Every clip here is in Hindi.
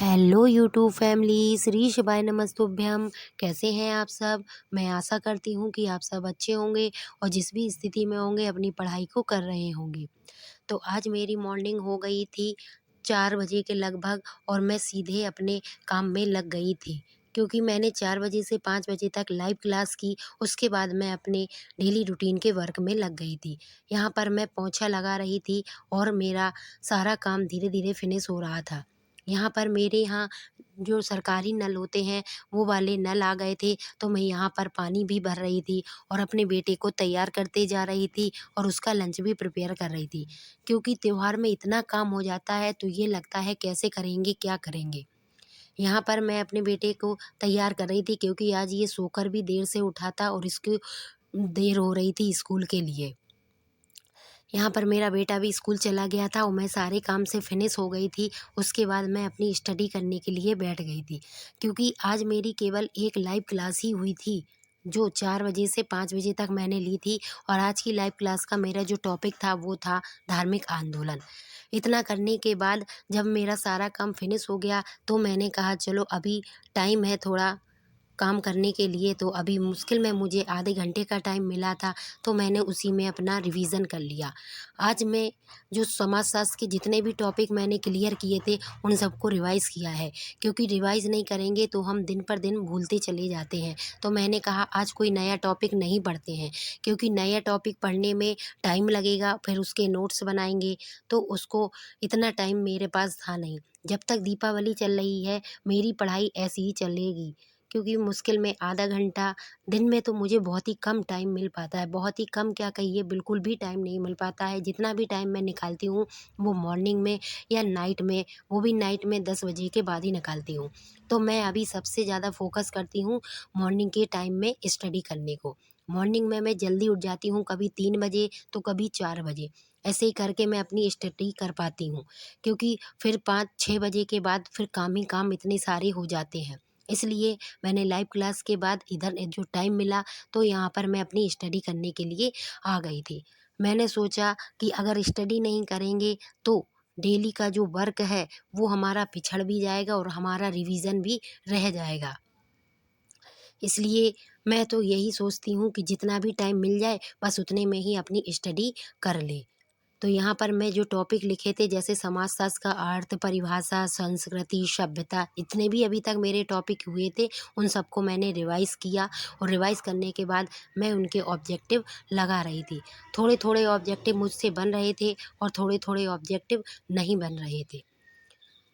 हेलो यूट्यूब फैमिली, श्री शिवाय नमस्तुभ्यम। कैसे हैं आप सब? मैं आशा करती हूँ कि आप सब अच्छे होंगे और जिस भी स्थिति में होंगे अपनी पढ़ाई को कर रहे होंगे। तो आज मेरी मॉर्निंग हो गई थी 4 बजे के लगभग और मैं सीधे अपने काम में लग गई थी। क्योंकि मैंने 4 बजे से 5 बजे तक लाइव क्लास की, उसके बाद मैं अपने डेली रूटीन के वर्क में लग गई थी। यहाँ पर मैं पोंछा लगा रही थी और मेरा सारा काम धीरे-धीरे फिनिश हो रहा था। यहाँ पर मेरे यहाँ जो सरकारी नल होते हैं, वो वाले नल आ गए थे, तो मैं यहाँ पर पानी भी भर रही थी और अपने बेटे को तैयार करते जा रही थी और उसका लंच भी प्रिपेयर कर रही थी। क्योंकि त्योहार में इतना काम हो जाता है, तो ये लगता है कैसे करेंगे, क्या करेंगे? यहाँ पर मैं अपने बेटे को तैयार कर रही थी क्योंकि आज ये सोकर भी देर से उठा था और इसको देर हो रही थी स्कूल के लिए। यहाँ पर मेरा बेटा भी स्कूल चला गया था और मैं सारे काम से फिनिश हो गई थी। उसके बाद मैं अपनी स्टडी करने के लिए बैठ गई थी, क्योंकि आज मेरी केवल एक लाइव क्लास ही हुई थी, जो 4 बजे से 5 बजे तक मैंने ली थी। और आज की लाइव क्लास का मेरा जो टॉपिक था वो था धार्मिक आंदोलन। इतना करने के बाद जब मेरा सारा काम फिनिश हो गया, तो मैंने कहा चलो अभी टाइम है थोड़ा काम करने के लिए, तो अभी मुश्किल में मुझे आधे घंटे का टाइम मिला था, तो मैंने उसी में अपना रिवीज़न कर लिया। आज मैं जो समाजशास्त्र के जितने भी टॉपिक मैंने क्लियर किए थे, उन सबको रिवाइज़ किया है, क्योंकि रिवाइज़ नहीं करेंगे तो हम दिन पर दिन भूलते चले जाते हैं। तो मैंने कहा आज कोई नया टॉपिक नहीं पढ़ते हैं, क्योंकि नया टॉपिक पढ़ने में टाइम लगेगा, फिर उसके नोट्स बनाएँगे, तो उसको इतना टाइम मेरे पास था नहीं। जब तक दीपावली चल रही है, मेरी पढ़ाई ऐसी ही चलेगी। क्योंकि मुश्किल में आधा घंटा, दिन में तो मुझे बहुत ही कम टाइम मिल पाता है, बहुत ही कम क्या कहिए बिल्कुल भी टाइम नहीं मिल पाता है। जितना भी टाइम मैं निकालती हूँ वो मॉर्निंग में या नाइट में, वो भी नाइट में 10 बजे के बाद ही निकालती हूँ। तो मैं अभी सबसे ज़्यादा फ़ोकस करती हूँ मॉर्निंग के टाइम में स्टडी करने को। मॉर्निंग में मैं जल्दी उठ जाती हूँ, कभी 3 बजे तो कभी 4 बजे। ऐसे ही करके मैं अपनी स्टडी कर पाती हूँ, क्योंकि फिर 5-6 बजे के बाद फिर काम ही काम इतने सारे हो जाते हैं। इसलिए मैंने लाइव क्लास के बाद इधर जो टाइम मिला, तो यहाँ पर मैं अपनी स्टडी करने के लिए आ गई थी। मैंने सोचा कि अगर स्टडी नहीं करेंगे तो डेली का जो वर्क है वो हमारा पिछड़ भी जाएगा और हमारा रिवीजन भी रह जाएगा। इसलिए मैं तो यही सोचती हूँ कि जितना भी टाइम मिल जाए बस उतने में ही अपनी स्टडी कर लें। तो यहाँ पर मैं जो टॉपिक लिखे थे, जैसे समाजशास्त्र का अर्थ, परिभाषा, संस्कृति, सभ्यता, इतने भी अभी तक मेरे टॉपिक हुए थे, उन सबको मैंने रिवाइज़ किया और रिवाइज़ करने के बाद मैं उनके ऑब्जेक्टिव लगा रही थी। थोड़े-थोड़े ऑब्जेक्टिव मुझसे बन रहे थे और थोड़े-थोड़े ऑब्जेक्टिव नहीं बन रहे थे।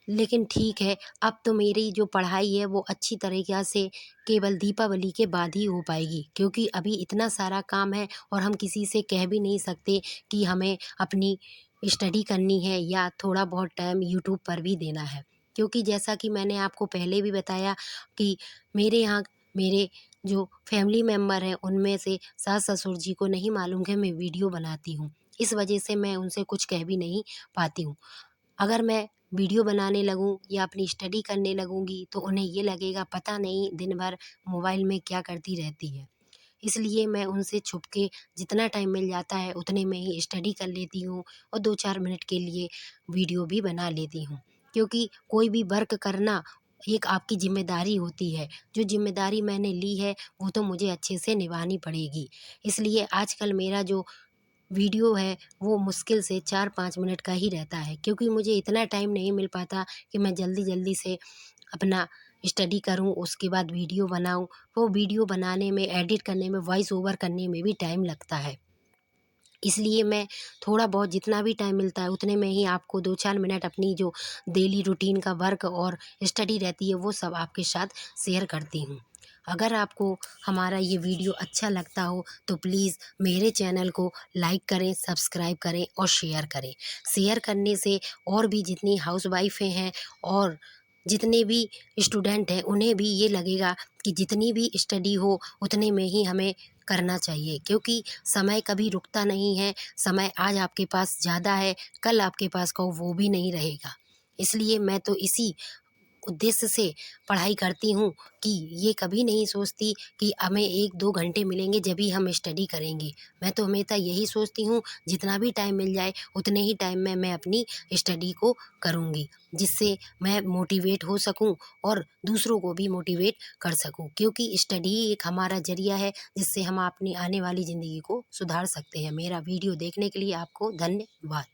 लेकिन ठीक है, अब तो मेरी जो पढ़ाई है वो अच्छी तरीक़ा से केवल दीपावली के बाद ही हो पाएगी, क्योंकि अभी इतना सारा काम है और हम किसी से कह भी नहीं सकते कि हमें अपनी स्टडी करनी है या थोड़ा बहुत टाइम यूट्यूब पर भी देना है। क्योंकि जैसा कि मैंने आपको पहले भी बताया कि मेरे यहाँ मेरे जो फैमिली मेंबर हैं, उनमें से सास-ससुर जी को नहीं मालूम कि मैं वीडियो बनाती हूँ। इस वजह से मैं उनसे कुछ कह भी नहीं पाती हूँ। अगर मैं वीडियो बनाने लगूँ या अपनी स्टडी करने लगूँगी, तो उन्हें ये लगेगा पता नहीं दिन भर मोबाइल में क्या करती रहती है। इसलिए मैं उनसे छुप के जितना टाइम मिल जाता है उतने में ही स्टडी कर लेती हूँ और 2-4 मिनट के लिए वीडियो भी बना लेती हूँ। क्योंकि कोई भी वर्क करना एक आपकी ज़िम्मेदारी होती है। जो ज़िम्मेदारी मैंने ली है वो तो मुझे अच्छे से निभानी पड़ेगी। इसलिए आजकल मेरा जो वीडियो है वो मुश्किल से 4-5 मिनट का ही रहता है, क्योंकि मुझे इतना टाइम नहीं मिल पाता कि मैं जल्दी-जल्दी से अपना स्टडी करूँ, उसके बाद वीडियो बनाऊँ। वो वीडियो बनाने में, एडिट करने में, वॉइस ओवर करने में भी टाइम लगता है। इसलिए मैं थोड़ा बहुत जितना भी टाइम मिलता है उतने में ही आपको 2-4 मिनट अपनी जो डेली रूटीन का वर्क और स्टडी रहती है वो सब आपके साथ शेयर करती हूँ। अगर आपको हमारा ये वीडियो अच्छा लगता हो तो प्लीज़ मेरे चैनल को लाइक करें, सब्सक्राइब करें और शेयर करें। शेयर करने से और भी जितनी हाउसवाइफ़ें हैं और जितने भी स्टूडेंट हैं उन्हें भी ये लगेगा कि जितनी भी स्टडी हो उतने में ही हमें करना चाहिए, क्योंकि समय कभी रुकता नहीं है। समय आज आपके पास ज़्यादा है, कल आपके पास का वो भी नहीं रहेगा। इसलिए मैं तो इसी उद्देश्य से पढ़ाई करती हूँ कि ये कभी नहीं सोचती कि हमें 1-2 घंटे मिलेंगे जब ही हम स्टडी करेंगे। मैं तो हमेशा यही सोचती हूँ जितना भी टाइम मिल जाए उतने ही टाइम में मैं अपनी स्टडी को करूँगी, जिससे मैं मोटिवेट हो सकूँ और दूसरों को भी मोटिवेट कर सकूँ, क्योंकि स्टडी एक हमारा ज़रिया है जिससे हम अपनी आने वाली ज़िंदगी को सुधार सकते हैं। मेरा वीडियो देखने के लिए आपको धन्यवाद।